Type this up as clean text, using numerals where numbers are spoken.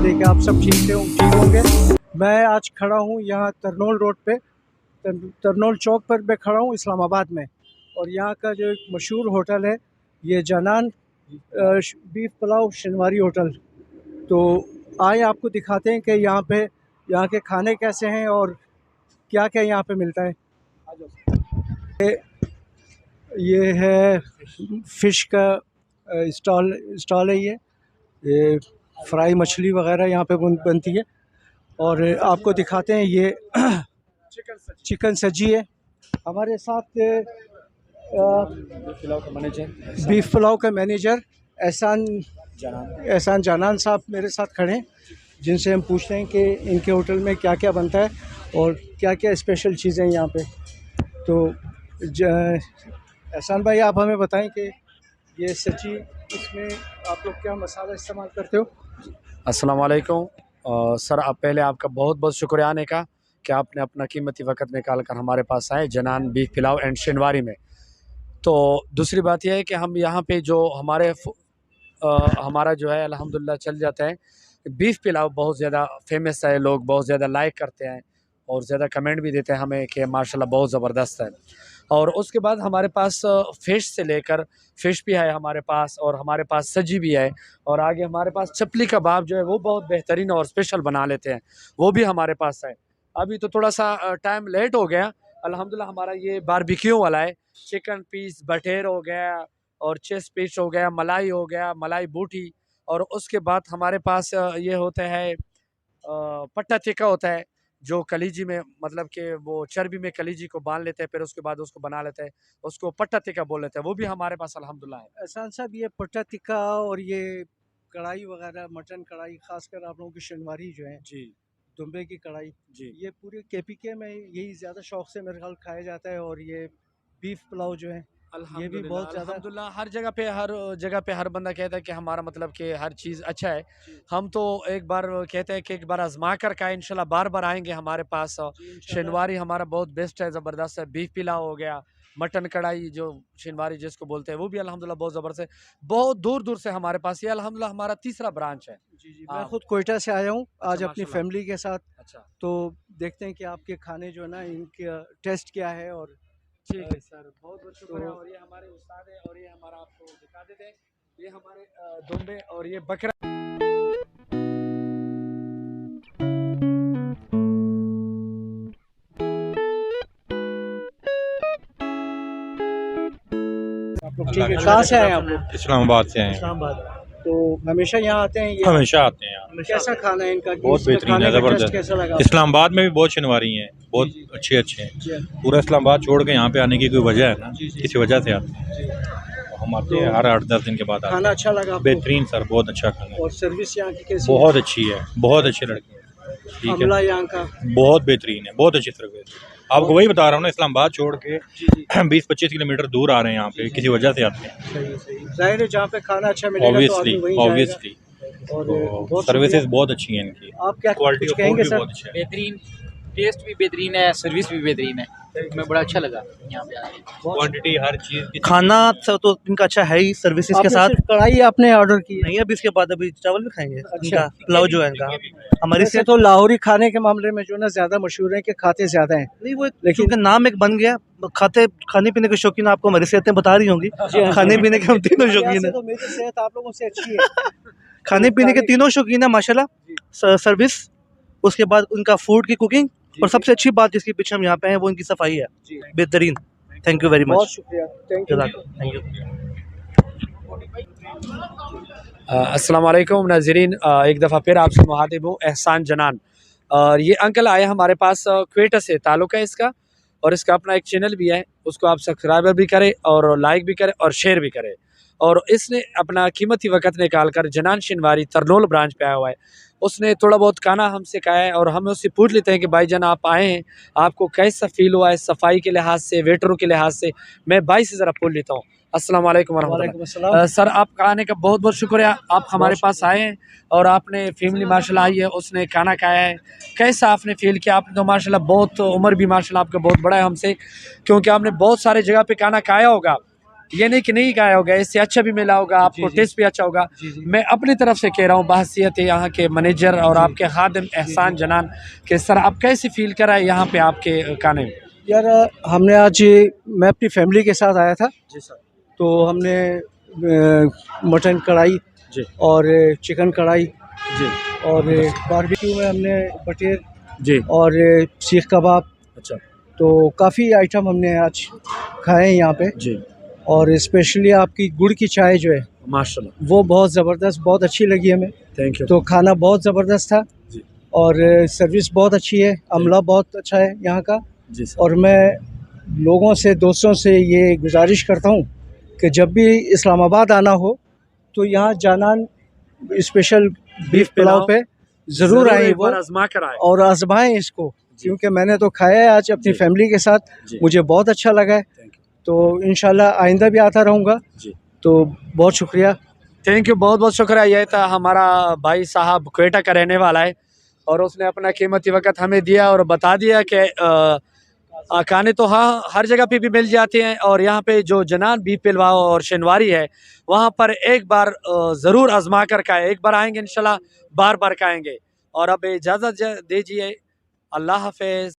उम्मीद है कि आप सब ठीक होंगे। मैं आज खड़ा हूँ यहाँ तरनोल रोड पे, तरनोल चौक पर मैं खड़ा हूँ इस्लामाबाद में। और यहाँ का जो एक मशहूर होटल है ये जनान बीफ पुलाव शनिवारी होटल। तो आए आपको दिखाते हैं कि यहाँ के खाने कैसे हैं और क्या क्या यहाँ पे मिलता है। ये है फ़िश का स्टॉल है। ये फ्राई मछली वगैरह यहाँ पे बनती है। और आपको दिखाते हैं ये चिकन सज्जी है। हमारे साथ बीफ पुलाव का मैनेजर एहसान जनान साहब मेरे साथ खड़े हैं, जिनसे हम पूछते हैं कि इनके होटल में क्या क्या बनता है और क्या क्या स्पेशल चीज़ें हैं यहाँ पे। तो एहसान भाई, आप हमें बताएं कि ये सच्ची, इसमें आप लोग क्या मसाला इस्तेमाल करते हो? अस्सलाम वालेकुम सर, आप पहले आपका बहुत बहुत शुक्रिया आने का कि आपने अपना कीमती वक्त निकाल कर हमारे पास आए जनान बीफ पुलाव एंड शनिवारी में। तो दूसरी बात यह है कि हम यहाँ पे जो हमारा जो है अल्हम्दुलिल्लाह चल जाता है। बीफ पुलाव बहुत ज़्यादा फेमस है, लोग बहुत ज़्यादा लाइक करते हैं और ज़्यादा कमेंट भी देते हैं हमें कि माशाल्लाह बहुत ज़बरदस्त है। और उसके बाद हमारे पास फ़िश से लेकर फ़िश भी है हमारे पास, और हमारे पास सज्जी भी है, और आगे हमारे पास चपली कबाब जो है वो बहुत बेहतरीन और स्पेशल बना लेते हैं, वो भी हमारे पास है। अभी तो थोड़ा सा टाइम लेट हो गया। अल्हम्दुलिल्लाह हमारा ये बारबेक्यू वाला है। चिकन पीस बटेर हो गया और चेस्ट पीस हो गया, मलाई हो गया, मलाई बूटी, और उसके बाद हमारे पास ये होता है पट्टा टिक्का होता है, जो कलीजी में मतलब कि वो चर्बी में कलीजी को बांध लेते हैं, फिर उसके बाद उसको बना लेते हैं, उसको पट्टा टिक्का बोल लेते हैं, वो भी हमारे पास अल्हम्दुलिल्लाह है। एहसान साहब, ये पट्टा टिक्का और ये कढ़ाई वगैरह, मटन कढ़ाई, खासकर आप लोगों की शनिवारी जो है जी दुम्बे की कढ़ाई, जी ये पूरे केपीके में यही ज़्यादा शौक से मेरे ख्याल खाया जाता है। और ये बीफ पुलाव जो है ये भी बहुत ज़्यादा अल्हम्दुलिल्लाह हर जगह पे हर बंदा कहता है कि हमारा मतलब कि हर चीज़ अच्छा है। हम तो एक बार कहते हैं कि एक बार आजमा कर खाएं, इंशाल्लाह बार बार आएंगे हमारे पास। शनिवारी हमारा बहुत बेस्ट है, ज़बरदस्त है। बीफ पुलाव हो गया, मटन कढ़ाई जो शनिवारी जिसको बोलते हैं, वो भी अल्हम्दुलिल्लाह बहुत ज़बरदस्त है। बहुत दूर दूर से हमारे पास ये अल्हम्दुलिल्लाह हमारा तीसरा ब्रांच है। जी, मैं खुद कोयटा से आया हूँ अच्छा आज अपनी माशाल्लाह। फैमिली के साथ। अच्छा तो देखते हैं कि आपके खाने जो है ना, इनका टेस्ट क्या है। और ठीक है सर, बहुत बहुत शुक्रिया। तो और ये हमारे उस्ताद है, और ये हमारा आपको दिखा देते हैं, ये हमारे दुम्बे और ये बकरा। आप लोग ठीक है? कहाँ से आए आप लोग? इस्लामाबाद से आए हैं। इस्लामाबाद। तो हमेशा यहाँ आते हैं? ये हमेशा आते हैं यहाँ। कैसा खाना है इनका? बहुत इसका बेहतरीन खाने है, का टेस्ट ज़बरदस्त। कैसा लगा? इस्लामाबाद में भी बहुत शनिवारी हैं, बहुत जी, जी। अच्छे अच्छे हैं। जी, पूरा इस्लामाबाद छोड़ के यहाँ पे आने की कोई वजह है ना, जी, जी। किसी वजह से आते हैं। जी। हम आते हैं हर 8-10 दिन के बाद आते खाना हैं। अच्छा लगा आपको? बेहतरीन सर, बहुत अच्छा खाना है। और सर्विस यहाँ की कैसी है? बहुत अच्छी है, बहुत अच्छे लड़के हैं। ठीक अमला है, यहाँ का? बहुत बेहतरीन है, बहुत अच्छी सर्विस। आपको वही बता रहा हूँ ना, इस्लामाबाद छोड़ के जी, जी। 20-25 किलोमीटर दूर आ रहे हैं यहाँ पे, किसी वजह से आते हैं। सही सही। जाहिर है, जहाँ पे खाना अच्छा मिलेगा तो आदमी वहीं जाएगा। ऑब्वियसली और तो बहुत सर्विसेज शुक्रिया। बहुत अच्छी हैं इनकी। आप क्या क्वालिटी कुछ ऑफ फूड कहेंगे भी सर? बहुत अच्छा है। बेहतरीन, टेस्ट भी बेहतरीन है, सर्विस भी बेहतरीन है। हमें बड़ा अच्छा लगा यहाँ पे आके। क्वांटिटी हर चीज़ की। खाना तो इनका अच्छा है ही, सर्विसेज के आपने साथ। सिर्फ कढ़ाई आपने ऑर्डर की है? नहीं, अभी इसके बाद अभी चावल भी खाएंगे। अच्छा। इनका पुलाव जो है इनका हमारी वैसे से तो लाहौरी खाने के मामले में जो ना ज़्यादा मशहूर है कि खाते ज़्यादा हैं। नहीं, वो लेकिन क्योंकि नाम एक बन गया। खाने पीने के शौकीन आपको हमारी सेहतें बता रही होंगी। जी हाँ, खाने जी। पीने के हम तीनों यहाँ शौकीन से है। तो मेरी सेहत आप लोगों से अच्छी है। खाने पीने के तीनों शौकीन है माशाल्लाह। सर्विस, उसके बाद उनका फूड की कुकिंग, और सबसे अच्छी बात जिसके पीछे हम यहाँ पे हैं वो इनकी सफाई है, जी। बेहतरीन। थैंक यू वेरी बहुत मच। शुक्रिया, थैंक यू। Thank you. अस्सलाम वालेकुम नाज़रीन, एक दफ़ा फिर आपसे मुखातिब हूँ एहसान जनान। और ये अंकल आए हमारे पास, क्वेटा से ताल्लुक़ है इसका, और इसका अपना एक चैनल भी है, उसको आप सब्सक्राइबर भी करें और लाइक भी करें और शेयर भी करें। और इसने अपना कीमती वक्त निकाल कर जनान शनिवारी तरनोल ब्रांच पे आया हुआ है। उसने थोड़ा बहुत खाना हमसे खाया है, और हम उससे पूछ लेते हैं कि भाईजान आप आए हैं, आपको कैसा फ़ील हुआ है सफाई के लिहाज से, वेटरों के लिहाज से? मैं भाई से ज़रा पूछ लेता हूँ। अस्सलाम वालेकुम वालेकुम वरहमतुल्लाह। अस्सलाम। सर, आपका आने का बहुत बहुत शुक्रिया। आप हमारे बहुत पास आए हैं और आपने फैमिली माशाल्लाह आई है, उसने खाना खाया है। कैसा आपने फ़ील किया? आपने तो माशाल्लाह बहुत उम्र भी माशाल्लाह आपका बहुत बड़ा है हमसे, क्योंकि आपने बहुत सारे जगह पे खाना खाया होगा, ये नहीं कि नहीं खाया होगा, इससे अच्छा भी मिला होगा आपको, जी। टेस्ट भी अच्छा होगा। जी जी मैं अपनी तरफ से कह रहा हूँ बहसीयत यहाँ के मैनेजर और जी। आपके खादिम एहसान जनान के सर, आप कैसे फील करा है यहाँ पे आपके खाने में? यार हमने आज मैं अपनी फैमिली के साथ आया था, जी सर। तो हमने मटन कढ़ाई जी और चिकन कढ़ाई जी और बारबेक्यू में हमने बटेर जी। और सीख कबाब, अच्छा तो काफ़ी आइटम हमने आज खाए हैं यहाँ पे। जी, और स्पेशली आपकी गुड़ की चाय जो है माशाल्लाह, वो बहुत ज़बरदस्त, बहुत अच्छी लगी हमें। Thank you. तो खाना बहुत ज़बरदस्त था जी और सर्विस बहुत अच्छी है, अमला बहुत अच्छा है यहाँ का। जी सर। और मैं लोगों से, दोस्तों से ये गुजारिश करता हूँ कि जब भी इस्लामाबाद आना हो तो यहाँ जानान स्पेशल बीफ पुलाव पे ज़रूर आएँ एक वो बार आजमा कर आए। और आजमाएं इसको, जी। क्योंकि मैंने तो खाया है आज अपनी जी। फैमिली के साथ, जी। मुझे बहुत अच्छा लगा है। Thank you. तो इंशाल्लाह आइंदा भी आता रहूँगा। जी। तो बहुत शुक्रिया। थैंक यू, बहुत बहुत शुक्रिया। यह था हमारा भाई साहब, क्वेटा का रहने वाला है और उसने अपना कीमती वक्त हमें दिया और बता दिया कि खाने तो हाँ हर जगह पे भी मिल जाते हैं, और यहाँ पे जो जनान बीफ पिलवाओ और शनवारी है वहाँ पर एक बार ज़रूर आजमा कर खाएं। एक बार आएंगे इंशाल्लाह बार बार खाएंगे। और अब इजाज़त दीजिए, अल्लाह हाफिज़।